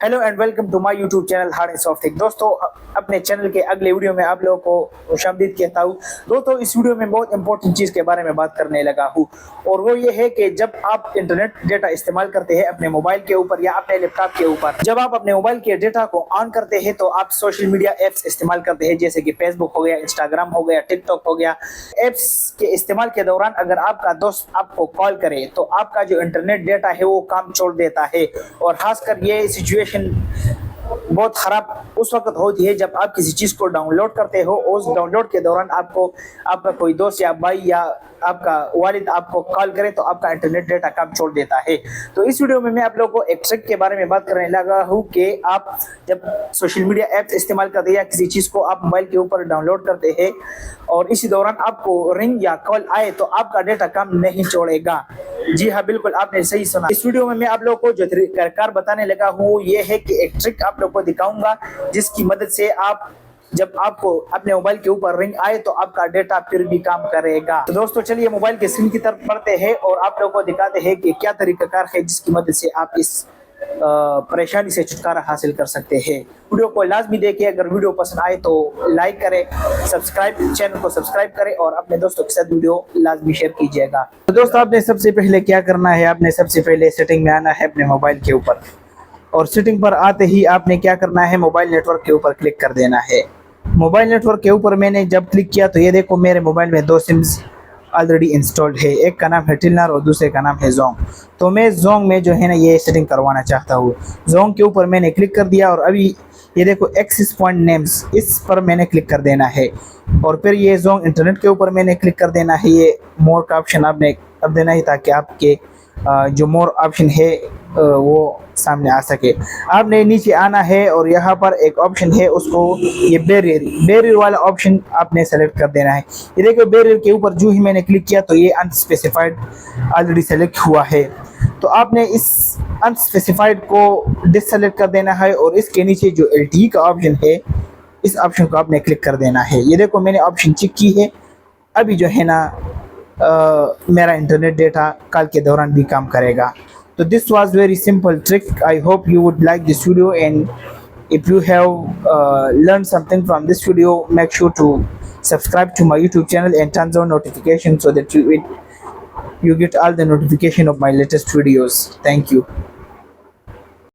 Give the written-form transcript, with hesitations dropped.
Hello and welcome to my YouTube channel hard and soft tech. दोस्तों, अपने channel के अगले वीडियो में आप लोगों को खुशामदीद कहता हूँ। दोस्तों, इस वीडियो में बहुत इंपॉर्टेंट चीज़ के बारे में बात करने लगा हूँ और वो ये है कि जब आप इंटरनेट डेटा इस्तेमाल करते हैं अपने मोबाइल के ऊपर या अपने लैपटॉप के ऊपर, जब आप अपने मोबाइल के डेटा को ऑन करते हैं तो आप सोशल मीडिया ऐप्स इस्तेमाल करते हैं, जैसे कि फेसबुक हो गया, इंस्टाग्राम हो गया, टिकटॉक हो गया। ऐप्स के इस्तेमाल के दौरान अगर आपका दोस्त आपको कॉल करे तो आपका जो इंटरनेट डेटा है वो काम छोड़ देता है। और खासकर ये सिचुएशन बहुत खराब उस वक्त होती है जब आप किसी चीज को डाउनलोड करते हो। उस डाउनलोड के दौरान आपको आपका कोई दोस्त या भाई या आपका वालिद आपको कॉल करे तो आपका इंटरनेट डेटा काम छोड़ देता है। तो इस वीडियो में मैं आप लोगों को एक ट्रिक के बारे में बात करने लगा हूँ कि आप जब सोशल मीडिया ऐप्स इस्तेमाल करते हैं या किसी चीज को आप मोबाइल के ऊपर डाउनलोड करते हैं और इसी दौरान आपको रिंग या कॉल आए तो आपका डेटा काम नहीं छोड़ेगा। जी हाँ, बिल्कुल आपने सही सुना। इस वीडियो में मैं आप लोगों को जो तरीकाकार बताने लगा हूँ ये है कि एक ट्रिक आप लोगों को दिखाऊंगा जिसकी मदद से आप जब आपको अपने मोबाइल के ऊपर रिंग आए तो आपका डेटा फिर भी काम करेगा। तो दोस्तों, चलिए मोबाइल के स्क्रीन की तरफ बढ़ते हैं और आप लोगों को दिखाते हैं कि क्या तरीकाकार है जिसकी मदद से आप इस परेशानी से छुटकारा हासिल कर सकते हैं। वीडियो को लाजमी देखिए। अगर वीडियो पसंद आए तो लाइक करें, चैनल को सब्सक्राइब करें और अपने दोस्तों के साथ वीडियो लाजमी शेयर कीजिएगा। तो दोस्तों, आपने सबसे पहले क्या करना है, आपने सबसे पहले सेटिंग में आना है अपने मोबाइल के ऊपर और सेटिंग पर आते ही आपने क्या करना है, मोबाइल नेटवर्क के ऊपर क्लिक कर देना है। मोबाइल नेटवर्क के ऊपर मैंने जब क्लिक किया तो ये देखो मेरे मोबाइल में दो सिम्स ऑलरेडी इंस्टॉल्ड है। एक का नाम है टिलनर और दूसरे का नाम है जोंग। तो मैं जोंग में जो है ना ये सेटिंग करवाना चाहता हूँ। जोंग के ऊपर मैंने क्लिक कर दिया और अभी ये देखो एक्सिस पॉइंट नेम्स, इस पर मैंने क्लिक कर देना है और फिर ये जोंग इंटरनेट के ऊपर मैंने क्लिक कर देना है। ये मोर का ऑप्शन आपने अब देना है ताकि आपके जो मोर ऑप्शन है वो सामने आ सके। आपने नीचे आना है और यहाँ पर एक ऑप्शन है, उसको ये बैरियर वाला ऑप्शन आपने सेलेक्ट कर देना है। ये देखो बैरियर के ऊपर जो ही मैंने क्लिक किया तो ये अनस्पेसिफाइड ऑलरेडी सेलेक्ट हुआ है। तो आपने इस अनस्पेसिफाइड को डिससेलेक्ट कर देना है और इसके नीचे जो LTE का ऑप्शन है इस ऑप्शन को आपने क्लिक कर देना है। ये देखो मैंने ऑप्शन चेक की है। अभी जो है ना मेरा इंटरनेट डेटा कल के दौरान भी काम करेगा। So this was very simple trick. I hope you would like this video, and if you have learned something from this video, make sure to subscribe to my YouTube channel and turn on notifications so that you get all the notification of my latest videos. Thank you.